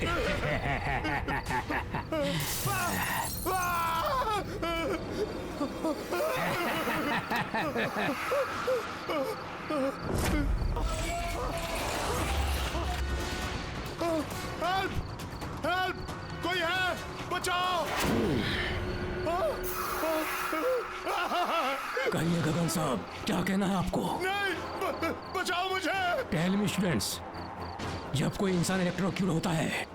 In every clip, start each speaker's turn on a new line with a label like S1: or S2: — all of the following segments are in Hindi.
S1: हेल्प! हेल्प! कोई है? बचाओ!
S2: कहिए गगन साहब, क्या कहना है आपको?
S1: नहीं, बचाओ मुझे!
S2: टेल मी स्टूडेंट्स, जब कोई इंसान इलेक्ट्रोक्यूट होता है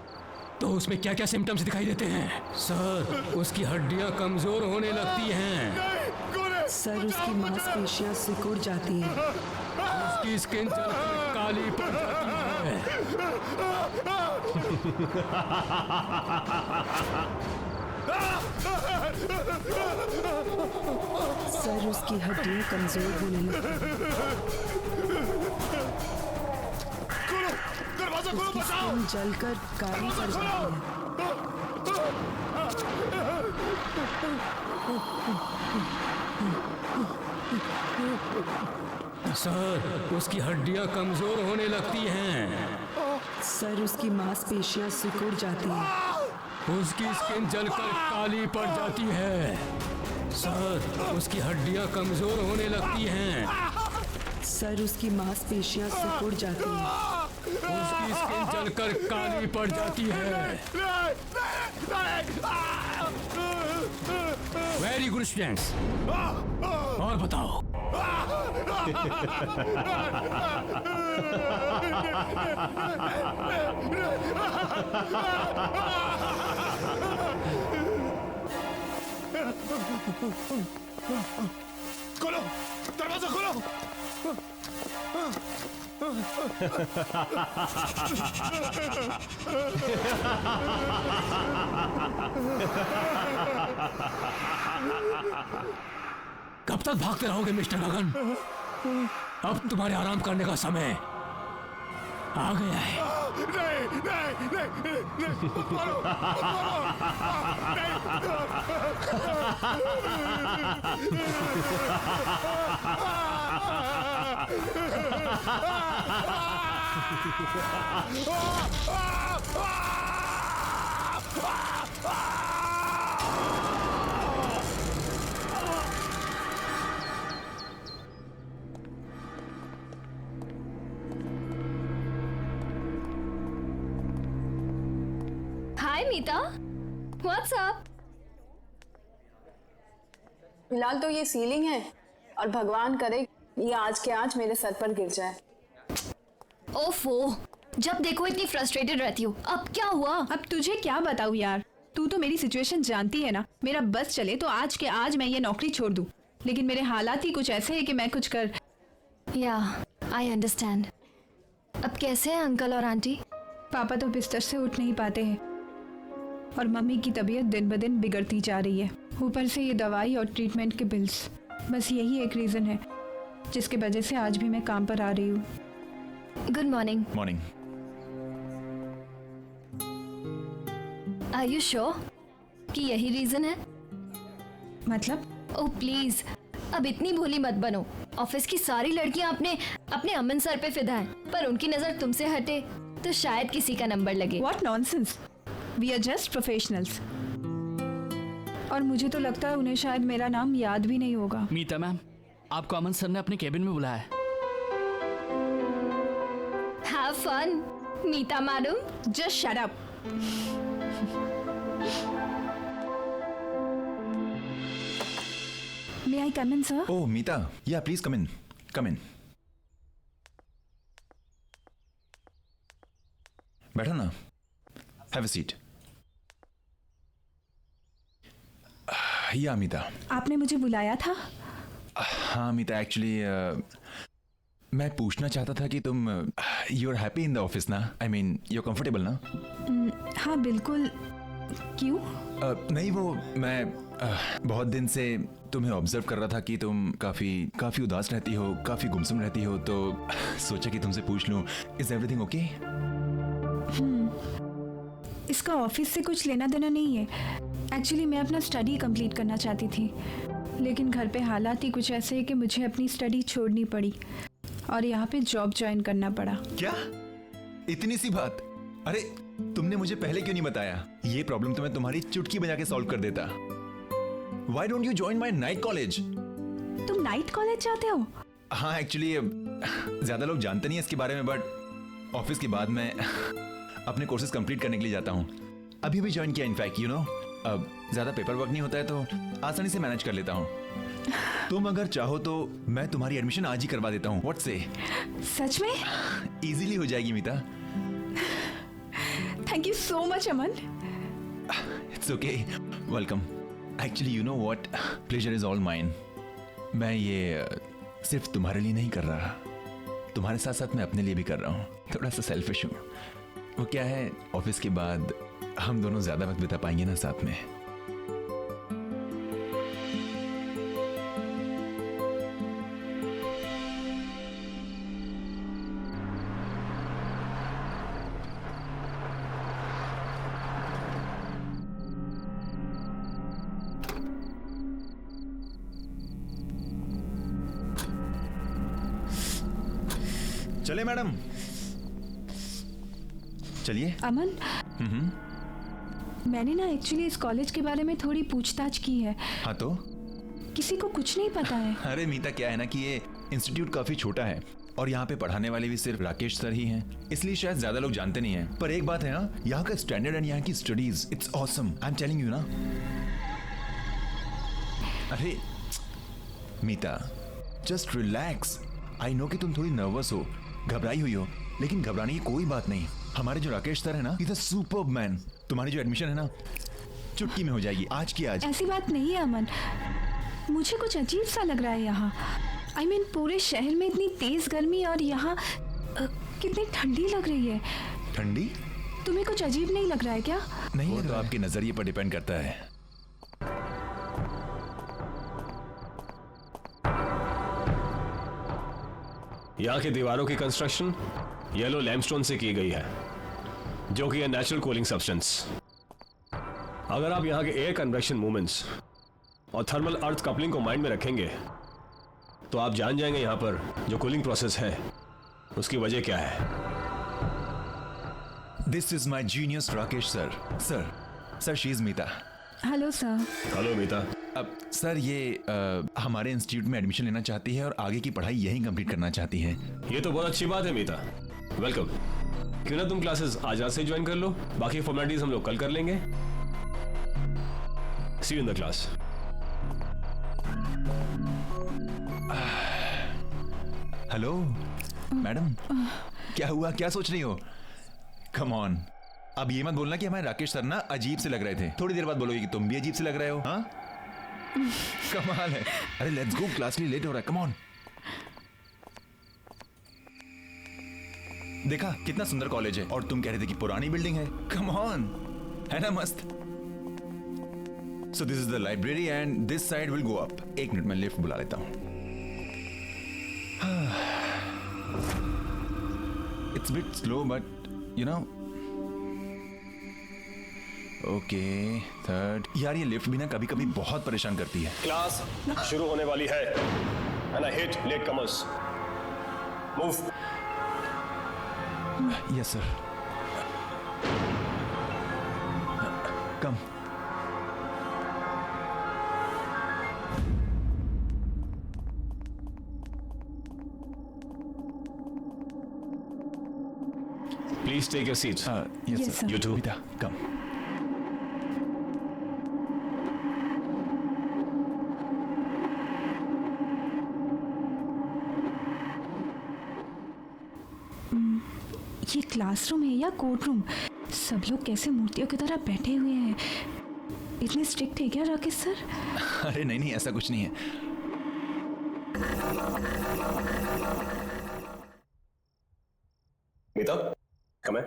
S2: तो उसमें क्या क्या सिम्टम्स दिखाई देते हैं? सर, उसकी हड्डियां कमजोर होने लगती हैं।
S1: नहीं, कौन है?
S3: सर, उसकी मांसपेशियां सिकुड़ जाती हैं।
S2: उसकी स्किन जलकर काली पड़ जाती है।
S3: सर, उसकी हड्डियां कमजोर होने लगती हैं।
S1: खोलो, दरवाजा खोलो,
S3: उसकी
S1: बचाओ!
S3: स्किन जलकर काली पड़ जाती है।
S2: सर, उसकी हड्डियां कमजोर होने लगती हैं।
S3: सर, उसकी मांसपेशियां सिकुड़ जाती हैं।
S2: उसकी स्किन जलकर काली पड़ जाती है। सर, उसकी हड्डियां कमजोर होने लगती हैं।
S3: सर, उसकी मांसपेशियां सिकुड़ जाती हैं।
S2: उसकी स्किन जलकर काली पड़ जाती है। वेरी गुड स्टूडेंट्स, और बताओ।
S1: खोलो, दरवाजा खोलो!
S2: कब तक भागते रहोगे मिस्टर गगन? अब तुम्हारे आराम करने का समय आ गया है।
S1: नहीं, नहीं, नहीं, नहीं, मारो,
S4: हाय मीता, व्हाट्स अप?
S5: फिलहाल तो ये सीलिंग है और भगवान करे ये आज के आज मेरे सर पर गिर जाए।
S4: ओफो, जब देखो इतनी फ्रस्ट्रेटेड रहती हो। अब क्या हुआ?
S6: अब तुझे क्या बताऊँ यार, तू तो मेरी सिचुएशन जानती है ना। मेरा बस चले तो आज के आज मैं ये नौकरी छोड़ दूँ, लेकिन मेरे हालात ही कुछ ऐसे हैं कि मैं कुछ कर।
S4: या, आई अंडरस्टैंड। अब कैसे हैं अंकल और आंटी?
S6: पापा तो बिस्तर से उठ नहीं पाते हैं और मम्मी की तबीयत दिन ब दिन बिगड़ती जा रही है। ऊपर से ये दवाई और ट्रीटमेंट के बिल्स, बस यही एक रीज़न है जिसकी वजह से आज भी मैं काम पर आ रही हूँ।
S4: Good morning.
S7: Morning.
S4: Are you sure कि यही रीजन है?
S6: मतलब?
S4: ओह प्लीज, अब इतनी भोली मत बनो। ऑफिस की सारी लड़कियां अपने अमन सर पे फिदा हैं, पर उनकी नजर तुमसे हटे तो शायद किसी का नंबर लगे।
S6: What nonsense! We are just professionals. और मुझे तो लगता है उन्हें शायद मेरा नाम याद भी नहीं होगा।
S8: मीता मैम, आपको अमन सर ने अपने केबिन में बुलाया है।
S4: Have fun, Meeta madam.
S6: Just shut up. May I come in, sir?
S7: Oh, Meeta. Yeah, please come in. Come in. बैठो ना. Have a seat. Yeah, Meeta.
S6: आपने मुझे बुलाया था?
S7: हाँ मीता, एक्चुअली मैं पूछना चाहता था कि तुम you are happy in the office ना? I mean you are comfortable ना?
S6: हाँ बिल्कुल। क्यों?
S7: नहीं, वो मैं बहुत दिन से तुम्हें ऑब्जर्व कर रहा था कि तुम काफी उदास रहती हो, काफी गुमसुम रहती हो, तो सोचा कि तुमसे पूछ लूं, इज एवरीथिंग ओके?
S6: इसका ऑफिस से कुछ लेना देना नहीं है। एक्चुअली मैं अपना स्टडी कंप्लीट करना चाहती थी, लेकिन घर पे हालात ही कुछ ऐसे हैं कि मुझे अपनी स्टडी छोड़नी पड़ी और यहाँ पे जॉब ज्वाइन करना पड़ा।
S7: क्या? इतनी सी बात? अरे तुम तुमने मुझे पहले क्यों नहीं बताया? ये प्रॉब्लम तो मैं तुम्हारी चुटकी बजा के सॉल्व कर देता। Why don't you join my night college?
S6: तुम नाइट कॉलेज जाते हो?
S7: हाँ एक्चुअली ज्यादा लोग जानते नहीं है इसके बारे में, बट ऑफिस के बाद मैं अपने कोर्सेज कंप्लीट करने के लिए जाता हूँ। अभी भी ज्वाइन किया इनफैक्ट, यू नो। अब ज्यादा पेपर वर्क नहीं होता है तो आसानी से मैनेज कर लेता हूँ। तुम अगर चाहो तो मैं तुम्हारी एडमिशन आज ही करवा देता हूँ। व्हाट से?
S6: सच में?
S7: इजीली हो जाएगी Meeta.
S6: Thank you so much Aman.
S7: It's okay, welcome. Actually you know what, pleasure is all mine. मैं ये सिर्फ तुम्हारे लिए नहीं कर रहा, तुम्हारे साथ साथ मैं अपने लिए भी कर रहा हूँ। थोड़ा सा सेल्फिश हूँ। वो क्या है, ऑफिस के बाद हम दोनों ज्यादा वक्त बिता पाएंगे ना साथ में। चले मैडम, चलिए।
S6: अमन, मैंने ना एक्चुअली इस कॉलेज के बारे में थोड़ी पूछताछ की है।
S7: हाँ तो?
S6: किसी को कुछ नहीं पता है।
S7: अरे मीता, क्या है ना कि ये इंस्टीट्यूट काफी छोटा है और यहाँ पे पढ़ाने वाले भी सिर्फ राकेश सर ही हैं, इसलिए शायद ज्यादा लोग जानते नहीं हैं। पर एक बात है ना, यहाँ का स्टैंडर्ड एंड यहाँ की studies, it's awesome. I am telling you ना। अरे मीता, जस्ट रिलैक्स। आई नो कि तुम थोड़ी नर्वस हो, घबराई हुई हो, लेकिन घबराने की कोई बात नहीं। हमारे जो राकेश सर है ना, इज अ सुपर्ब मैन। तुम्हारी जो एडमिशन है ना, चुटकी में हो जाएगी, आज की आज।
S6: ऐसी बात नहीं है अमन, मुझे कुछ अजीब सा लग रहा है यहाँ। आई मीन पूरे शहर में इतनी तेज गर्मी और यहाँ कितनी ठंडी लग रही है।
S7: ठंडी?
S6: तुम्हें कुछ अजीब नहीं लग रहा है क्या?
S7: नहीं, वो तो आपके नजरिए पर डिपेंड करता है।
S9: यहाँ की दीवारों की कंस्ट्रक्शन येलो लैमस्टोन से की गई है, जो कि है नेचुरल कूलिंग सब्सटेंस। अगर आप यहाँ के एयर कन्वेक्शन मूवमेंट्स और थर्मल अर्थ कपलिंग को माइंड में रखेंगे तो आप जान जाएंगे यहाँ पर जो कूलिंग प्रोसेस है उसकी वजह क्या है।
S7: This is my genius Rakesh sir. Sir she is Meeta.
S6: Hello sir.
S9: Hello Meeta.
S7: अब सर ये हमारे इंस्टीट्यूट में एडमिशन लेना चाहती है और आगे की पढ़ाई यहीं कंप्लीट करना चाहती है।
S9: ये तो बहुत अच्छी बात है मीता, वेलकम। क्यों ना तुम क्लासेस आज रात से ज्वाइन कर लो, बाकी फॉर्मेलिटीज हम लोग कल कर लेंगे। See you in the class.
S7: Hello madam, क्या हुआ, क्या सोच रही हो? कम ऑन, अब ये मत बोलना कि हमारे राकेश सर ना अजीब से लग रहे थे। थोड़ी देर बाद बोलोगे कि तुम भी अजीब से लग रहे हो। हाँ कमाल है। अरे लेट्स गो, क्लास के लिए लेट हो रहा है। Come on. देखा कितना सुंदर कॉलेज है और तुम कह रहे थे कि पुरानी बिल्डिंग है। कम ऑन, है ना मस्त। So this is the library and this side will go up. एक मिनट में लिफ्ट बुला लेता हूं। It's bit slow but you know. Okay, third. यार ये लिफ्ट भी ना कभी कभी बहुत परेशान करती है।
S9: क्लास शुरू होने वाली है and I hate late comers. Move.
S7: Yes sir. Come.
S9: Please take your seats.
S7: Yes,
S6: Yes,
S7: sir.
S6: sir.
S9: You too.
S7: Rita, come.
S6: ये क्लासरूम है या कोर्ट रूम? सब लोग कैसे मूर्तियों की तरह बैठे हुए हैं। इतने स्ट्रिक्ट है क्या राकेश सर?
S7: अरे नहीं नहीं, ऐसा कुछ नहीं है।
S9: मीता, come in.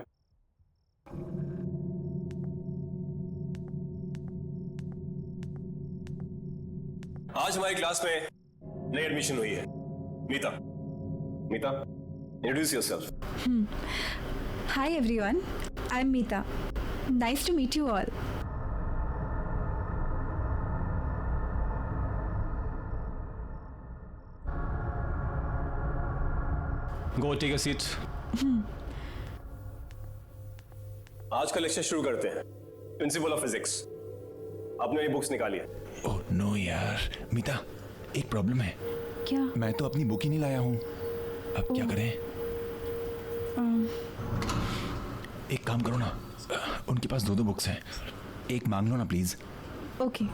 S9: आज हमारी क्लास में नई एडमिशन हुई है। Meeta, introduce yourself.
S6: Hi everyone, I am Meeta. Nice to meet you all.
S9: Go take a seat. आज का लेक्चर शुरू करते हैं। प्रिंसिपल ऑफ फिजिक्स, आपने ये बुक्स निकाली है।
S7: ओह नो यार, मीता एक प्रॉब्लम है।
S6: क्या?
S7: मैं तो अपनी बुक ही नहीं लाया हूँ, अब क्या करें? एक काम करो ना, उनके पास 2 बुक्स हैं, एक मांग लो ना please.
S6: Okay.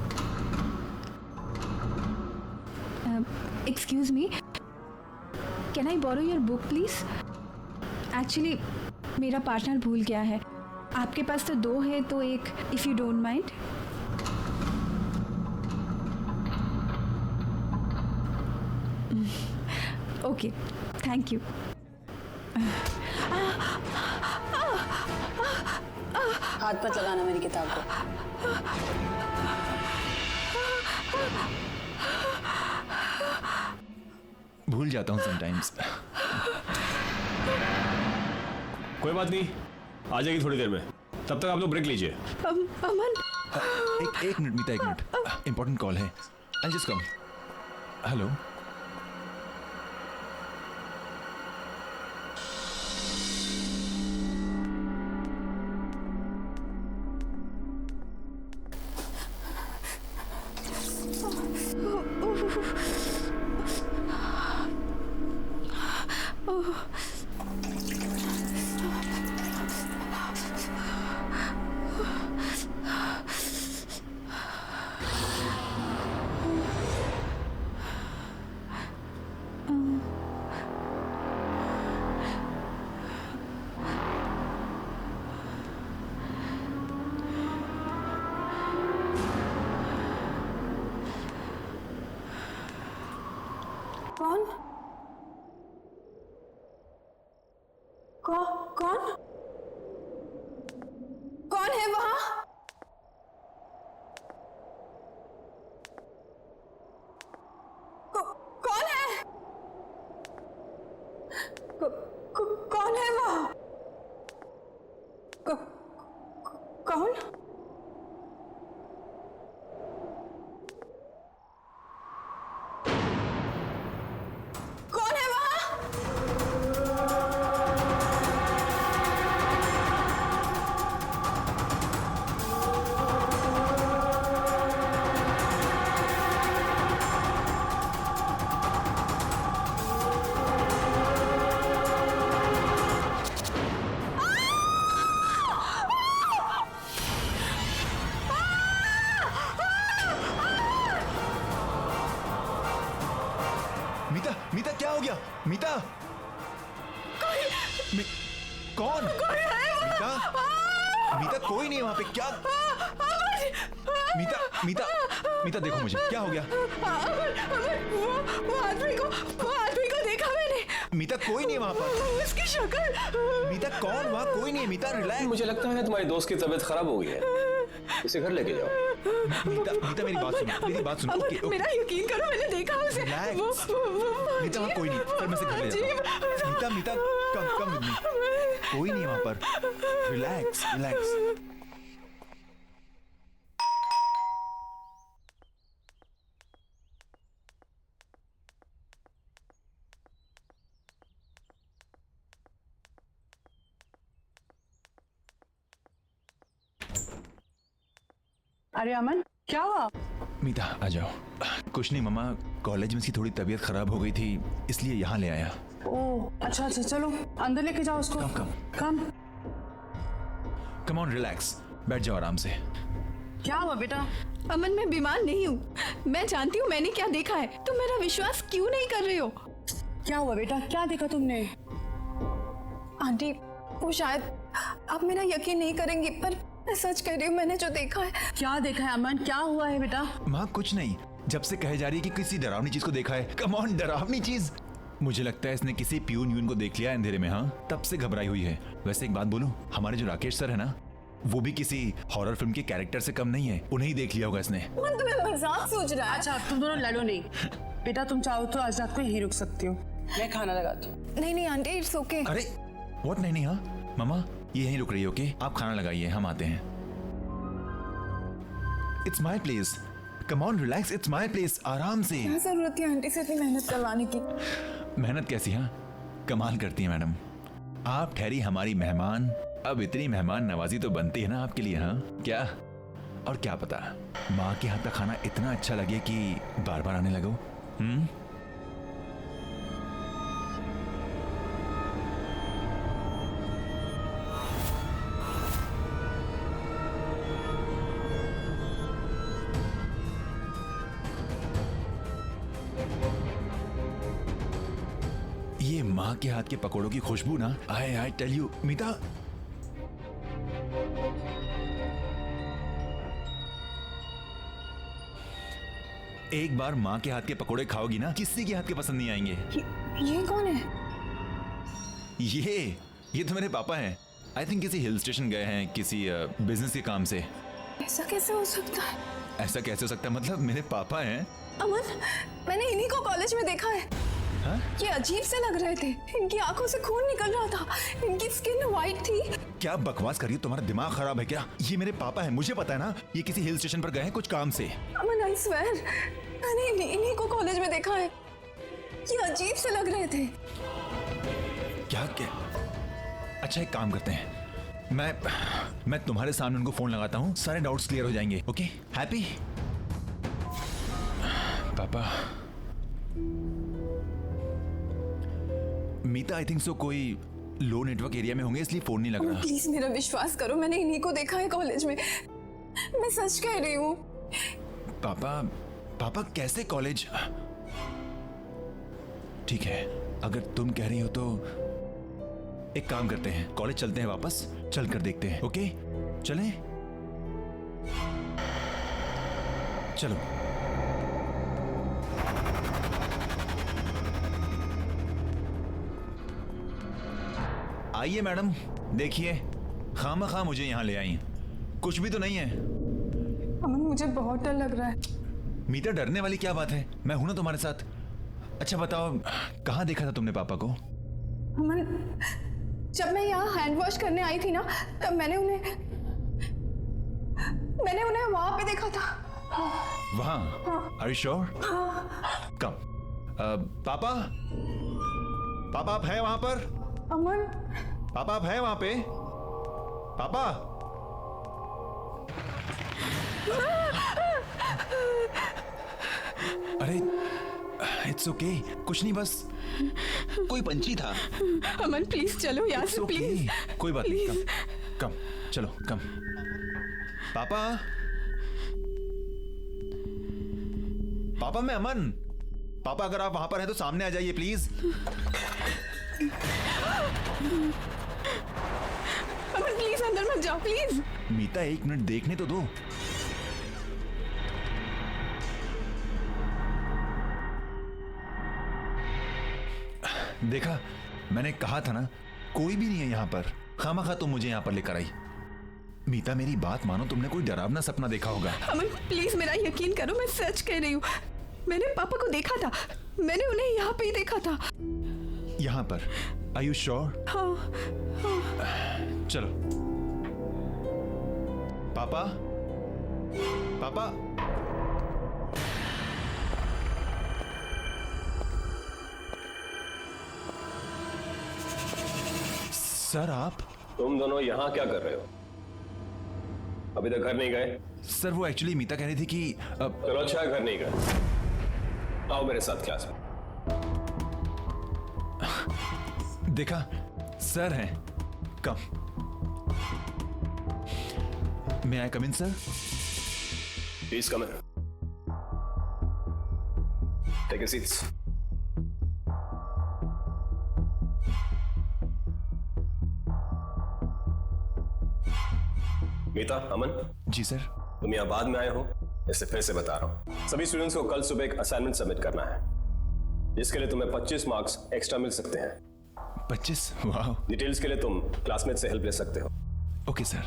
S6: Excuse me, can I borrow your book please? Actually मेरा पार्टनर भूल गया है। आपके पास तो 2 है, तो एक, if you don't mind. Okay, thank you.
S5: हाथ मत लगाना मेरी किताब को।
S7: भूल जाता हूँ समटाइम्स।
S9: कोई बात नहीं, आ जाएगी थोड़ी देर में। तब तक आप लोग ब्रेक लीजिए।
S6: अमन,
S7: एक मिनट मीता, एक मिनट, इंपॉर्टेंट कॉल है। I just come. हेलो,
S5: कौन? कौन? कौन है वहां? कौन है? कौन है वहां? कौन?
S7: मीता क्या हो गया? मीता कौन? मीता मीता कोई नहीं है वहां पे। क्या? मीता देखो मुझे, क्या हो गया?
S6: वो आदमी को देखा मैंने।
S7: मीता कोई नहीं है वहां पर।
S6: उसकी शक्ल।
S7: मीता कौन? वहां कोई नहीं है। मीता रिलैक्स।
S9: मुझे लगता है तुम्हारी दोस्त की तबीयत खराब हो गई है, इसे घर लेके जाओ।
S7: मीता मेरी बात सुनो। ओके,
S6: मेरा यकीन करो, मैंने देखा उसे।
S7: मीता वहां कोई नहीं, फिर मैं से घर ले जाता हूं। मीता कम विद मी। कोई नहीं है वहां पर। रिलैक्स।
S5: अरे अमन, क्या हुआ?
S7: मीता आ जाओ। कुछ नहीं मम्मा, कॉलेज में इसकी थोड़ी तबीयत खराब हो गई थी, इसलिए यहाँ ले आया।
S5: ओह अच्छा, चलो अंदर लेके जाओ उसको।
S7: कम ऑन, रिलैक्स, बैठ जाओ आराम से।
S5: क्या हुआ बेटा?
S6: अमन, मैं बीमार नहीं हूँ। मैं जानती हूँ मैंने क्या देखा है। तुम मेरा विश्वास क्यों नहीं कर रहे हो?
S5: क्या हुआ बेटा? क्या देखा तुमने? आंटी, वो शायद आप मेरा यकीन नहीं करेंगी, पर मैं सच कह रही हूँ, मैंने जो देखा है। क्या देखा है अमन? क्या हुआ है बेटा?
S7: माँ कुछ नहीं, जब से कहे जा रही है कि किसी डरावनी चीज को देखा है। कम ऑन, डरावनी चीज? मुझे लगता है इसने किसी प्यून को देख लिया अंधेरे में। हाँ, तब से घबराई हुई है। वैसे एक बात बोलूं, हमारे जो राकेश सर है ना, वो भी किसी हॉरर फिल्म के कैरेक्टर से कम नहीं है। उन्हें ही देख लिया होगा इसने।
S5: तुम्हें मजाक सोच रहा है?
S10: अच्छा, तुम दोनों लड़ो नहीं। बेटा तुम चाहो तो आज रात को यहीं रुक सकती हो, मैं खाना लगाती हूँ।
S5: नहीं आंटी, इट्स ओके।
S7: अरे व्हाट? नहीं। हाँ मामा, ये यहीं रुक रही हो? ओके, आप खाना लगाइए, हम आते हैं। It's my place, come on relax, it's my place. आराम से।
S5: क्या जरूरत है आंटी से इतनी मेहनत करवाने की?
S7: मेहनत कैसी? हाँ, कमाल करती है मैडम। आप ठहरी हमारी मेहमान, अब इतनी मेहमान नवाजी तो बनती है ना आपके लिए, हाँ? क्या? और क्या पता माँ के हाथ का खाना इतना अच्छा लगे कि बार बार आने लगो। ये माँ के हाथ के पकौड़ों की खुशबू ना, आई टेल यू मीता, एक बार माँ के हाथ के पकौड़े खाओगी ना, किसी के हाथ के पसंद नहीं आएंगे।
S5: ये कौन है?
S7: ये तो मेरे पापा हैं। आई थिंक किसी हिल स्टेशन गए हैं किसी बिजनेस के काम से।
S5: ऐसा कैसे हो सकता है?
S7: ऐसा कैसे हो सकता है? मतलब मेरे पापा हैं।
S5: अमन, मैंने इन्हीं को कॉलेज में देखा है।
S7: हाँ?
S5: ये अजीब से लग रहे थे। इनकी आंखों से खून निकल रहा था, इनकी स्किन वाइट थी।
S7: क्या बकवास कर रही हो? तुम्हारा दिमाग खराब है क्या? ये मेरे पापा हैं, मुझे पता है ना। ये किसी हिल स्टेशन पर गए हैं कुछ काम से।
S5: अमन, आई स्वेयर, मैंने इन्हीं को कॉलेज में देखा है। ये अजीब से लग रहे थे।
S7: क्या? अच्छा, एक काम करते हैं, मैं तुम्हारे सामने उनको फोन लगाता हूँ, सारे डाउट्स क्लियर हो जाएंगे। ओके? हैप्पी? पापा, मीता आई थिंक सो कोई लो नेटवर्क एरिया में होंगे इसलिए फोन नहीं लग रहा।
S5: प्लीज मेरा विश्वास करो, मैंने इन्हीं को देखा है कॉलेज में। मैं सच कह रही हूँ।
S7: पापा कैसे कॉलेज? ठीक है, अगर तुम कह रही हो तो एक काम करते हैं, कॉलेज चलते हैं, वापस चल कर देखते हैं। ओके? चलें? चलो। आइए मैडम, देखिए, खामखा मुझे यहाँ ले आई, कुछ भी तो नहीं है।
S5: अमन, मुझे बहुत डर लग रहा है।
S7: मीता, डरने वाली क्या बात है? मैं हूं ना तुम्हारे साथ। अच्छा बताओ, कहाँ देखा था तुमने पापा को?
S5: अमन, जब मैं यहाँ हैंड वॉश करने आई थी ना, तब मैंने उन्हें वहां पे देखा था।
S7: वहाँ? Are you sure? कम। पापा आप हैं वहां पर?
S5: अमन,
S7: पापा आप हैं वहां पे? पापा? अरे इट्स ओके, कुछ नहीं, बस कोई पंछी था।
S5: अमन प्लीज चलो यहाँ से, प्लीज।
S7: कोई बात नहीं, कम चलो, कम। पापा मैं अमन। पापा अगर आप वहां पर हैं तो सामने आ जाइए प्लीज।
S5: अमन प्लीज अंदर मत जाओ, प्लीज।
S7: मीता, एक मिनट देखने तो दो। देखा, मैंने कहा था ना, कोई भी नहीं है यहाँ पर। खामखा तुम मुझे यहाँ पर लेकर आई। मीता मेरी बात मानो, तुमने कोई डरावना सपना देखा होगा।
S5: अमन प्लीज मेरा यकीन करो, मैं सच कह रही हूँ। मैंने पापा को देखा था, मैंने उन्हें यहाँ पे ही देखा था।
S7: यहाँ पर? Are you sure?
S5: हाँ।
S7: चलो। पापा? सर आप?
S9: तुम दोनों यहाँ क्या कर रहे हो? अभी तक घर नहीं गए?
S7: सर वो एक्चुअली मीता कह रही थी कि
S9: चलो अच्छा है, घर नहीं गए। आओ मेरे साथ क्लास में।
S7: देखा, सर हैं, कम। May I come in, sir?
S9: Please come in. Take a seat. Meeta, Aman.
S7: जी सर।
S9: तुम यहाँ बाद में आए हो, इससे फिर से बता रहा हूँ। सभी स्टूडेंट्स को कल सुबह एक असाइनमेंट सबमिट करना है, जिसके लिए तुम्हें 25 मार्क्स एक्स्ट्रा मिल सकते हैं।
S7: 25? वाह।
S9: डिटेल्स के लिए तुम क्लासमेट से हेल्प ले सकते हो।
S7: Okay sir.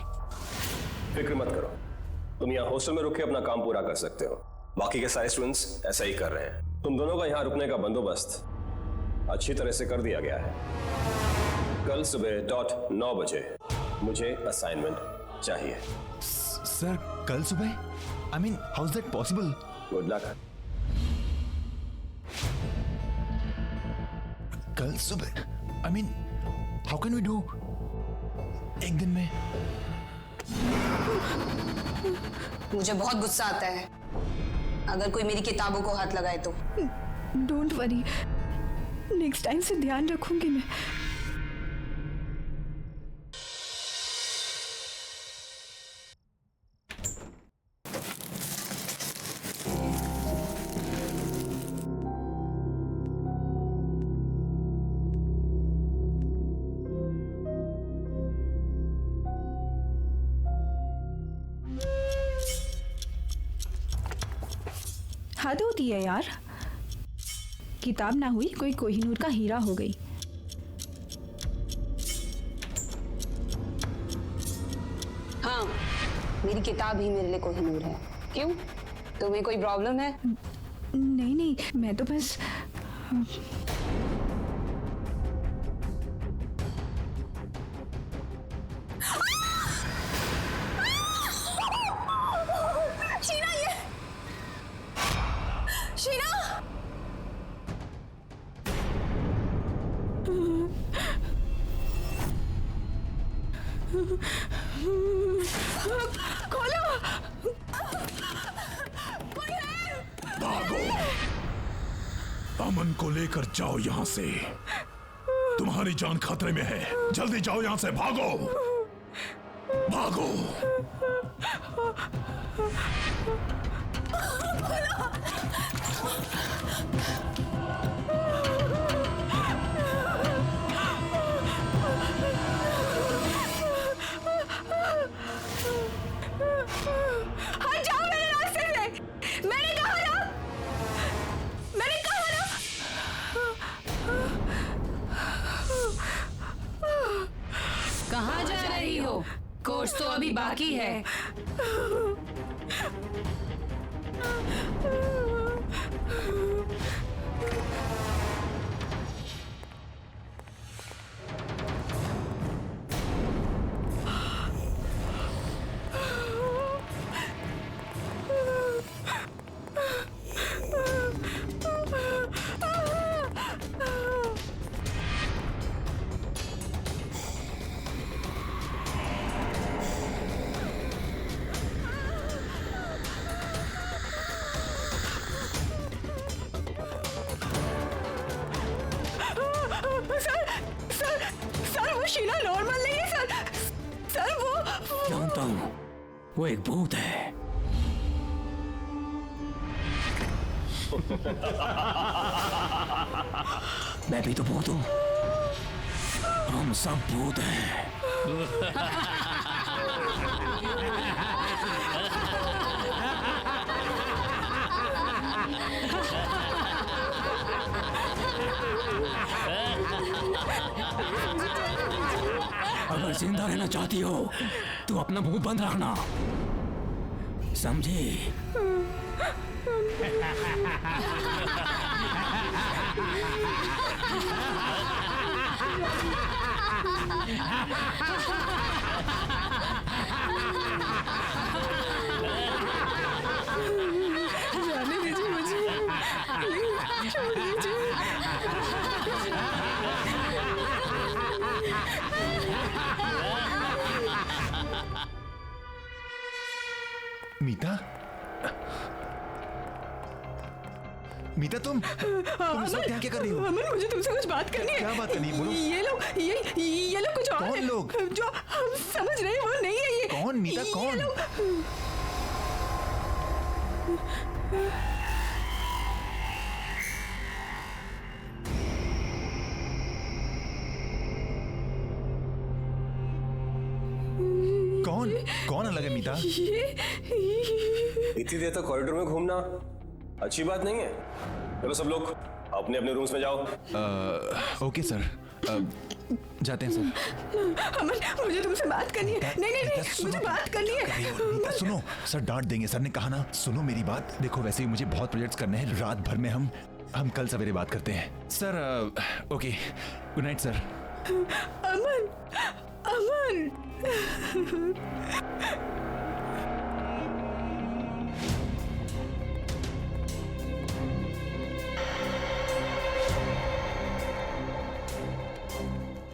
S9: फिक्र मत करो, तुम यहाँ हॉस्टल में रुक के अपना काम पूरा कर सकते हो। बाकी के सारे स्टूडेंट्स ऐसा ही कर रहे हैं। तुम दोनों का यहाँ रुकने का बंदोबस्त अच्छी तरह से कर दिया गया है। कल सुबह .9 बजे मुझे असाइनमेंट चाहिए।
S7: सर कल सुबह? I mean how is that possible?
S9: Good luck.
S7: कल सुबह? I mean how can we do? एक दिन में?
S5: मुझे बहुत गुस्सा आता है अगर कोई मेरी किताबों को हाथ लगाए तो।
S6: डोंट वरी, नेक्स्ट टाइम से ध्यान रखूंगी मैं। हद होती है यार, किताब ना हुई कोई कोहिनूर का हीरा हो गई।
S5: हाँ, मेरी किताब ही मेरे लिए कोहिनूर है। क्यों, तुम्हें कोई प्रॉब्लम है?
S6: नहीं नहीं, मैं तो बस
S5: शीना, ये शीना! खोलो!
S1: भागो, अमन को लेकर जाओ यहाँ से। तुम्हारी जान खतरे में है, जल्दी जाओ यहाँ से, भागो भागो।
S6: हट जाओ मेरे रास्ते से। मैंने कहा ना, मैंने कहा ना।
S3: कहाँ जा रही हो? कोर्स तो अभी बाकी है।
S6: सर वो शीला नॉर्मल नहीं है सर वो
S2: जानता हूँ, वो एक भूत है। मैं भी तो भूत हूँ, हम सब भूत हैं। अगर जिंदा रहना चाहती हो तो अपना मुंह बंद रखना, समझी?
S6: जाने दीजिए मुझे, प्लीज छोड़ दीजिए।
S7: मीता, मीता तुम इस वक्त यहाँ क्या कर रही हो?
S6: अमन, मुझे तुमसे कुछ बात करनी है।
S7: क्या बात करनी है? बोलो।
S6: ये लोग कुछ और
S7: कौन
S6: है,
S7: लोग?
S6: जो हम समझ रहे हैं वो नहीं है ये।
S7: कौन मीता,
S6: ये
S7: कौन?
S6: लोग-
S7: कौन कौन अलग है मीता?
S9: इतनी देर तक कॉरिडोर में घूमना अच्छी बात नहीं है। चलो सब लोग अपने अपने रूम्स में जाओ।
S7: ओके सर, जाते हैं सर।
S6: अमन, मुझे तुमसे बात करनी है। नहीं, मुझे बात करनी है।
S7: मीता सुनो, सर डांट देंगे। सर ने कहा ना, सुनो मेरी बात। देखो वैसे ही मुझे बहुत प्रोजेक्ट्स करने हैं, रात भर में हम कल सवेरे बात करते हैं sir. Okay, good night sir.
S6: Aman, Aman.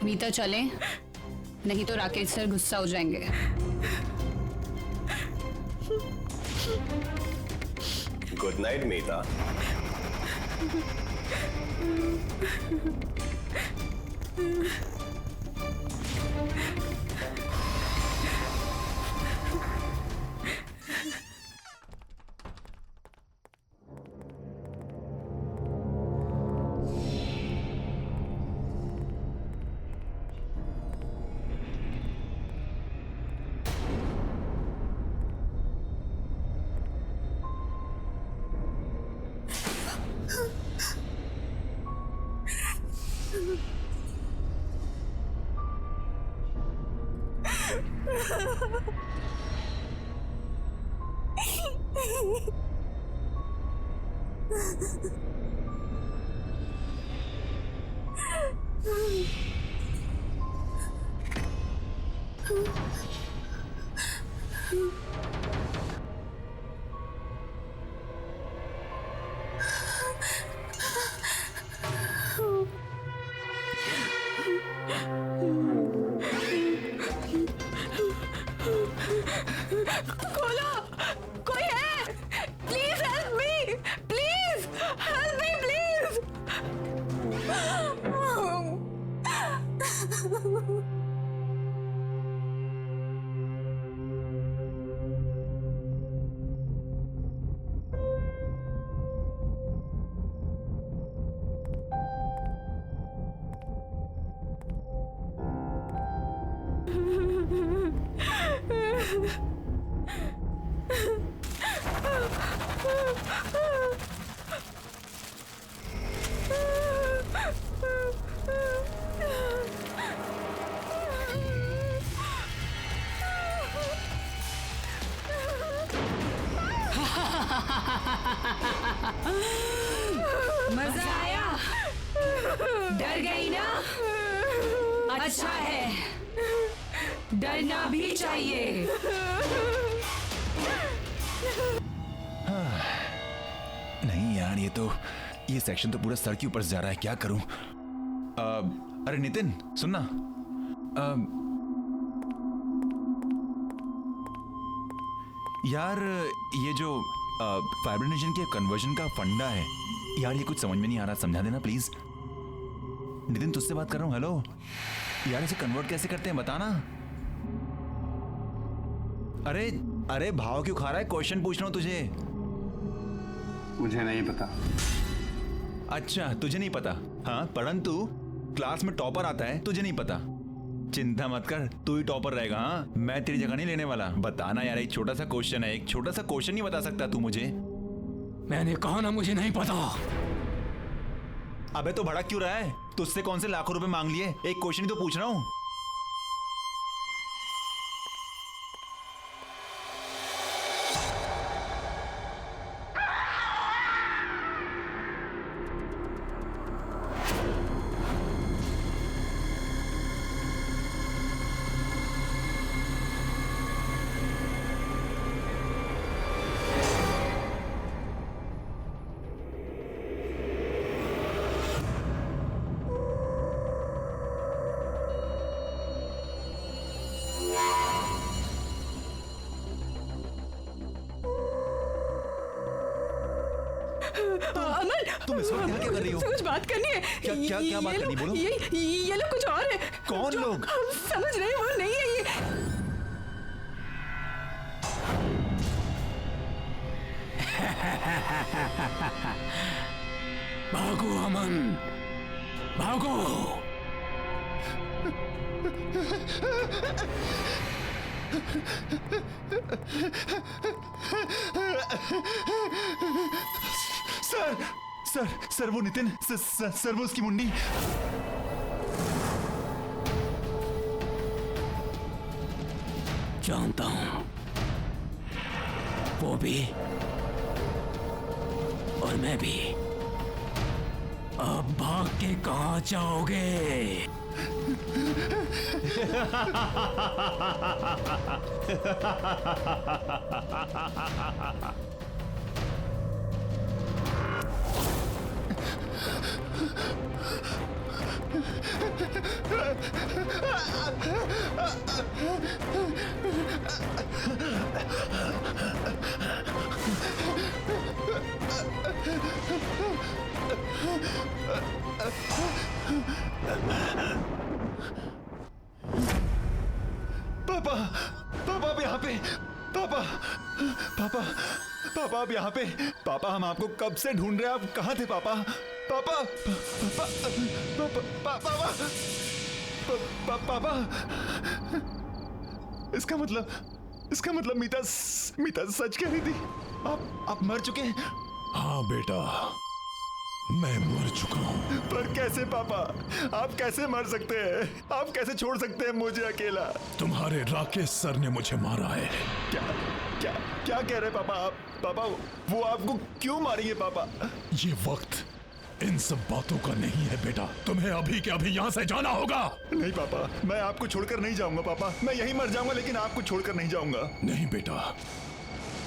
S3: Meeta चलें? नहीं तो राकेश सर गुस्सा हो जाएंगे।
S9: Good night Meeta.
S5: खोलो, कोई है? Please help me, please help me, please.
S3: मजा आया? डर गई ना? अच्छा है, डरना भी चाहिए।
S7: नहीं यार, ये सेक्शन तो पूरा सर के ऊपर से जा रहा है, क्या करूं? अरे नितिन सुनना, यार ये जो फाइब्रिनेशन के कन्वर्जन का फंडा है यार, ये कुछ समझ में नहीं आ रहा, समझा देना प्लीज। नितिन तुझसे बात कर रहा हूँ। हेलो यार, इसे कन्वर्ट कैसे करते हैं बताना। अरे अरे भाव क्यों खा रहा है? क्वेश्चन पूछ रहा हूँ तुझे।
S11: मुझे नहीं पता।
S7: अच्छा तुझे नहीं पता? हाँ, परंतु क्लास में टॉपर आता है, तुझे नहीं पता। चिंता मत कर, तू ही टॉपर रहेगा। हाँ, मैं तेरी जगह नहीं लेने वाला। बताना यार, एक छोटा सा क्वेश्चन है, एक छोटा सा क्वेश्चन नहीं बता सकता तू मुझे?
S2: मैंने कहा ना मुझे नहीं पता।
S7: अबे तो भड़क क्यों रहा है? तुझसे कौन से लाखों रुपए मांग लिए? एक क्वेश्चन ही तो पूछ रहा हूँ।
S5: अमन,
S7: तुम इस वक्त यहाँ क्या कर रही हो?
S5: कुछ बात करनी है।
S7: क्या बात करनी, बोलो।
S5: ये लोग कुछ और है।
S7: कौन लोग?
S5: हम समझ रहे हैं, वो नहीं है ये।
S2: भागो अमन, भागो।
S7: सर सर सर वो नितिन, सर वो उसकी मुंडी।
S2: जानता हूं, वो भी और मैं भी। अब भाग के कहां जाओगे?
S7: पापा, पापा आप यहाँ पे, पापा, पापा, पापा आप यहाँ पे, पापा हम आपको कब से ढूंढ रहे हैं, आप कहाँ थे पापा? पापा, पापा, पापा, पापा, पापा, इसका मतलब मीता सच कह रही थी, आप मर चुके हैं?
S1: हाँ बेटा, मैं मर चुका हूँ।
S7: पर कैसे पापा? आप कैसे मर सकते हैं? आप कैसे छोड़ सकते हैं मुझे अकेला?
S1: तुम्हारे राकेश सर ने मुझे मारा है।
S7: क्या क्या क्या कह रहे पापा आप? पापा वो आपको क्यों मारेंगे पापा?
S1: ये वक्त इन सब बातों का नहीं है बेटा, तुम्हें अभी के अभी यहाँ से जाना होगा।
S7: नहीं पापा, मैं आपको छोड़कर नहीं जाऊंगा पापा, मैं यहीं मर जाऊंगा लेकिन आपको छोड़कर नहीं जाऊंगा।
S1: नहीं बेटा,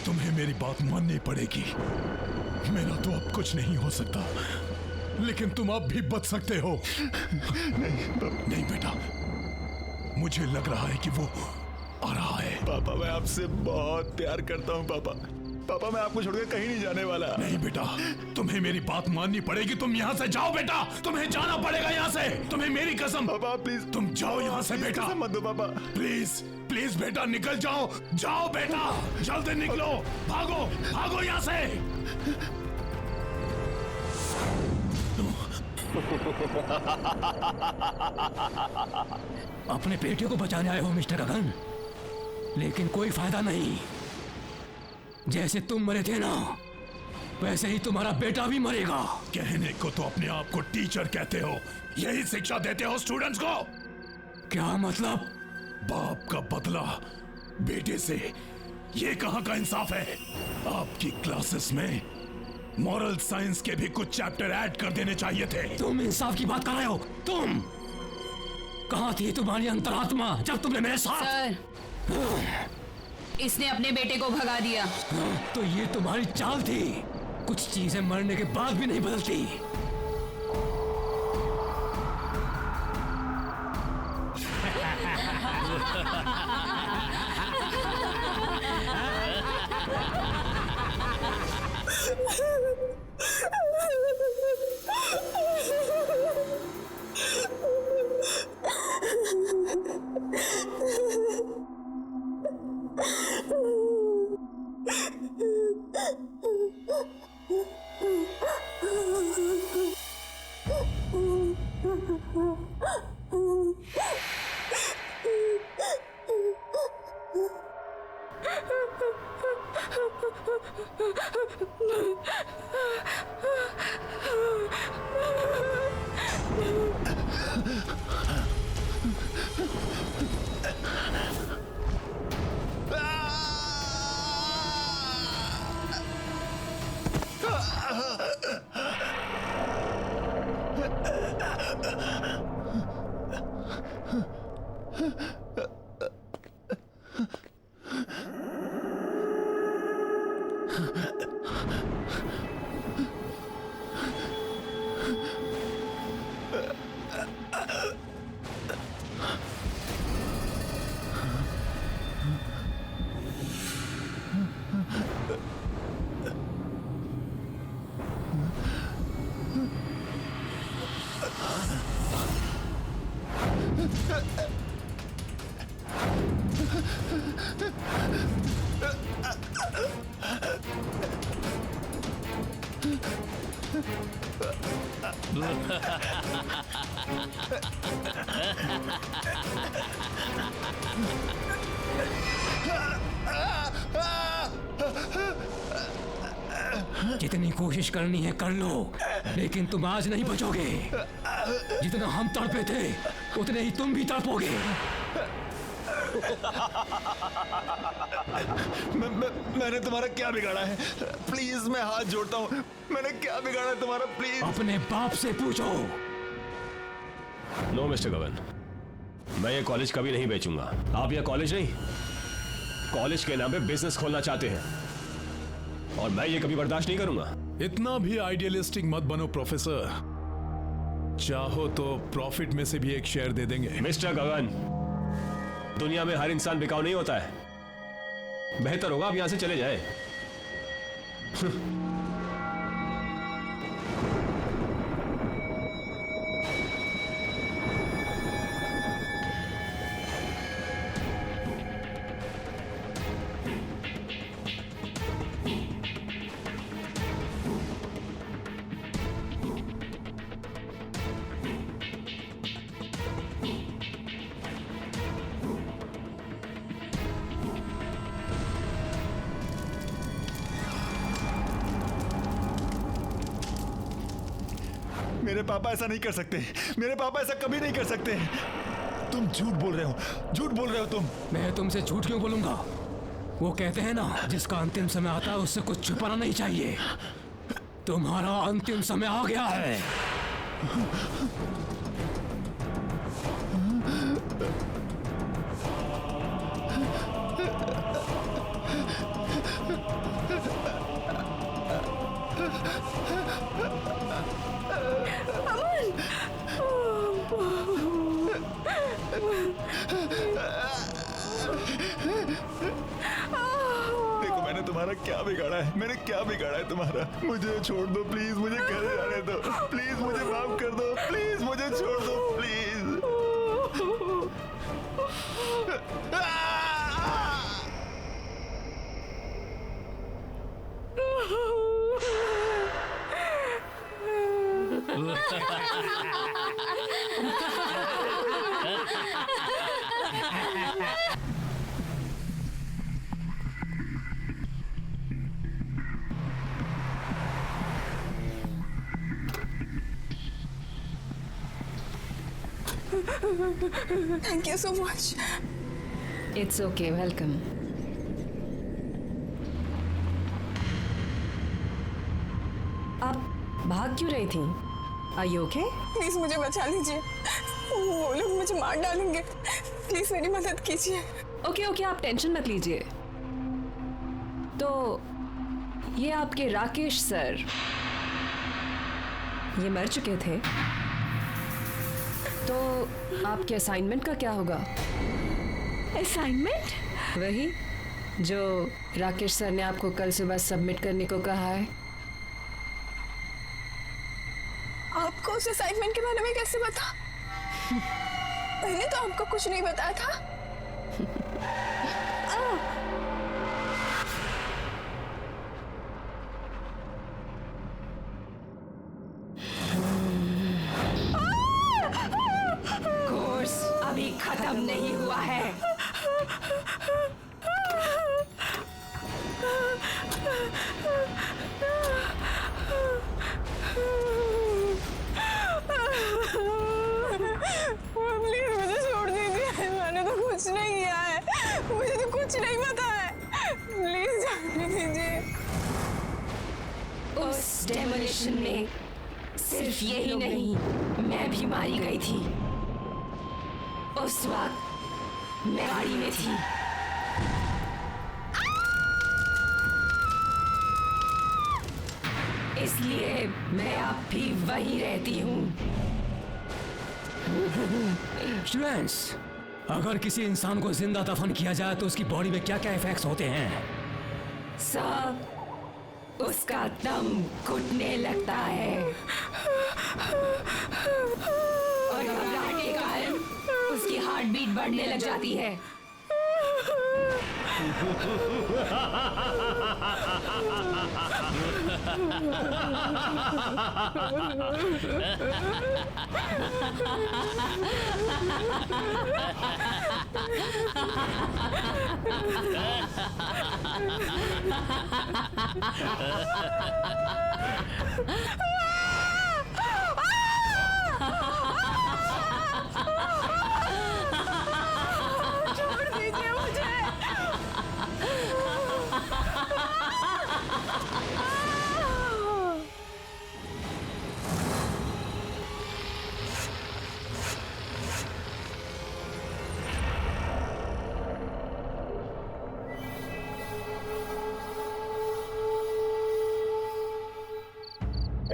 S1: तुम्हें मेरी बात माननी पड़ेगी। मेरा तो अब कुछ नहीं हो सकता, लेकिन तुम अब भी बच सकते हो। नहीं बेटा, मुझे लग रहा है कि वो आ रहा है।
S7: पापा मैं आपसे बहुत प्यार करता हूँ पापा, पापा मैं आपको छोड़कर कहीं नहीं जाने वाला।
S1: नहीं बेटा, तुम्हें मेरी बात माननी पड़ेगी, तुम यहाँ से जाओ बेटा, तुम्हें जाना पड़ेगा यहाँ से, तुम्हें मेरी कसम।
S7: पापा प्लीज
S1: तुम जाओ यहाँ से बेटा,
S7: मत दो पापा,
S1: प्लीज प्लीज बेटा निकल जाओ, जाओ बेटा, जल्दी निकलो, भागो भागो यहाँ से।
S2: अपने बेटे को बचाने आए हो मिस्टर गगन, लेकिन कोई फायदा नहीं। जैसे तुम मरे थे ना, वैसे ही तुम्हारा बेटा भी मरेगा।
S1: कहने को तो अपने आप को टीचर कहते हो, यही शिक्षा देते हो स्टूडेंट्स को?
S2: क्या मतलब?
S1: बाप का बदला बेटे से, ये कहाँ का इंसाफ है? आपकी क्लासेस में मॉरल साइंस के भी कुछ चैप्टर ऐड कर देने चाहिए थे।
S2: तुम इंसाफ की बात कर रहे हो? तुम कहाँ थी तुम्हारी अंतरात्मा जब तुमने मेरे साथ?
S3: सर, इसने अपने बेटे को भगा दिया।
S2: तो ये तुम्हारी चाल थी। कुछ चीजें मरने के बाद भी नहीं बदलती। जितनी कोशिश करनी है कर लो, लेकिन तुम आज नहीं बचोगे। जितना हम तड़पे थे उतने ही तुम भी तड़पोगे।
S7: मैंने तुम्हारा क्या बिगाड़ा है? प्लीज मैं हाथ जोड़ता हूँ, मैंने क्या बिगाड़ा है तुम्हारा? प्लीज
S2: अपने बाप से पूछो।
S9: नो मिस्टर गगन, मैं ये कॉलेज कभी नहीं बेचूंगा। आप यह कॉलेज नहीं, कॉलेज के नाम पे बिजनेस खोलना चाहते हैं और मैं ये कभी बर्दाश्त नहीं करूंगा।
S1: इतना भी आइडियलिस्टिक मत बनो प्रोफेसर, चाहो तो प्रॉफिट में से भी एक शेयर दे देंगे।
S9: मिस्टर गगन, दुनिया में हर इंसान बिकाऊ नहीं होता है। बेहतर होगा आप यहां से चले जाए।
S7: मेरे पापा ऐसा नहीं कर सकते, मेरे पापा ऐसा कभी नहीं कर सकते। तुम झूठ बोल रहे हो, झूठ बोल रहे हो तुम।
S2: मैं तुमसे झूठ क्यों बोलूंगा? वो कहते हैं ना, जिसका अंतिम समय आता है उससे कुछ छुपाना नहीं चाहिए। तुम्हारा अंतिम समय आ गया है।
S7: देखो मैंने तुम्हारा क्या बिगाड़ा है, मैंने क्या बिगाड़ा है तुम्हारा? मुझे छोड़ दो प्लीज, मुझे घर जाने दो प्लीज, मुझे माफ कर दो प्लीज, मुझे छोड़ दो please.
S5: Thank you so much.
S3: It's okay, welcome. आप भाग क्यों रही थी? Are you okay?
S5: प्लीज मुझे बचा लीजिए, वो लोग मुझे मार डालेंगे। प्लीज मेरी मदद कीजिए।
S3: ओके ओके, आप टेंशन मत लीजिए। तो ये आपके राकेश सर, ये मर चुके थे, तो आपके असाइनमेंट का क्या होगा?
S6: असाइनमेंट?
S3: वही जो राकेश सर ने आपको कल सुबह सबमिट करने को कहा है।
S5: आपको उस असाइनमेंट के बारे में कैसे पता? मैंने तो आपको कुछ नहीं बताया था।
S3: कोर्स अभी खत्म नहीं हुआ है।
S5: प्लीज मुझे छोड़ दीजिए, मैंने तो कुछ नहीं किया है, मुझे तो कुछ नहीं पता है। प्लीज जाने दीजिए।
S3: उस डेमोलिशन में सिर्फ यही नहीं, मैं भी मारी गई थी। उस वक्त मैं गाड़ी में थी। इसलिए मैं अब भी वहीं रहती हूँ।
S2: स्टूडेंट्स, अगर किसी इंसान को जिंदा दफन किया जाए तो उसकी बॉडी में क्या क्या इफेक्ट्स होते हैं?
S3: सब, उसका दम घुटने लगता है और घबराहट के कारण उसकी हार्ट बीट बढ़ने लग जाती है।
S5: छोड़ दीजिए मुझे।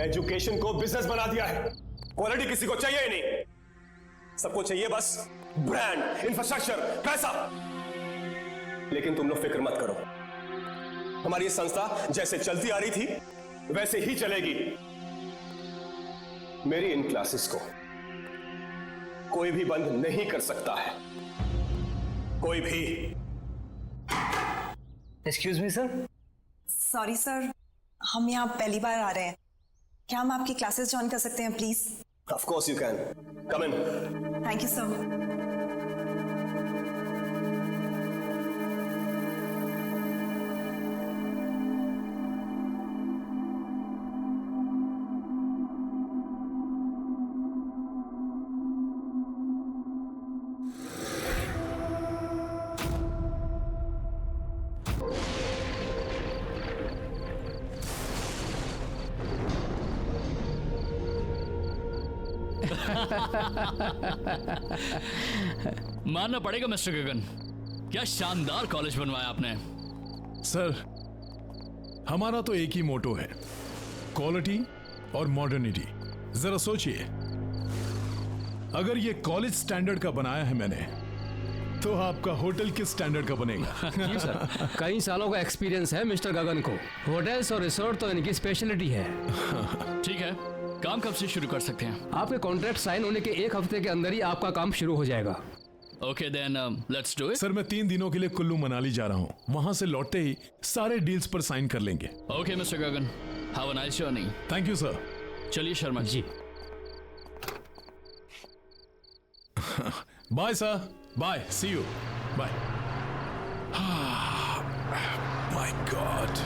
S9: एजुकेशन को बिजनेस बना दिया है। क्वालिटी किसी को चाहिए ही नहीं, सबको चाहिए बस ब्रांड, इंफ्रास्ट्रक्चर, पैसा। लेकिन तुम लोग फिक्र मत करो, हमारी संस्था जैसे चलती आ रही थी वैसे ही चलेगी। मेरी इन क्लासेस को कोई भी बंद नहीं कर सकता है, कोई भी।
S12: Excuse me sir.
S13: Sorry sir, हम यहाँ पहली बार आ रहे हैं, क्या हम आपकी क्लासेस ज्वाइन कर सकते हैं please?
S9: Of course you can, come in.
S13: Thank you sir.
S8: मानना पड़ेगा मिस्टर गगन, क्या शानदार कॉलेज बनवाया आपने।
S1: सर, हमारा तो एक ही मोटो है, क्वालिटी और मॉडर्निटी। जरा सोचिए, अगर ये कॉलेज स्टैंडर्ड का बनाया है मैंने, तो आपका होटल किस स्टैंडर्ड का बनेगा?
S2: जी सर, कई सालों का एक्सपीरियंस है मिस्टर गगन को। होटल्स और रिसोर्ट तो इनकी स्पेशलिटी है।
S8: ठीक है, काम कब से शुरू कर सकते हैं?
S2: आपके कॉन्ट्रैक्ट साइन होने के एक हफ्ते के अंदर ही आपका काम शुरू हो जाएगा।
S8: Okay then let's do it.
S1: Sir, मैं 3 दिनों के लिए कुल्लू मनाली जा रहा हूँ। वहां से लौटते ही सारे डील्स पर साइन कर लेंगे।
S8: Okay mister Gagan, have a nice journey.
S1: Thank you sir.
S8: चलिए Sharma
S2: ji.
S1: Bye sir, bye, see you, bye. My God.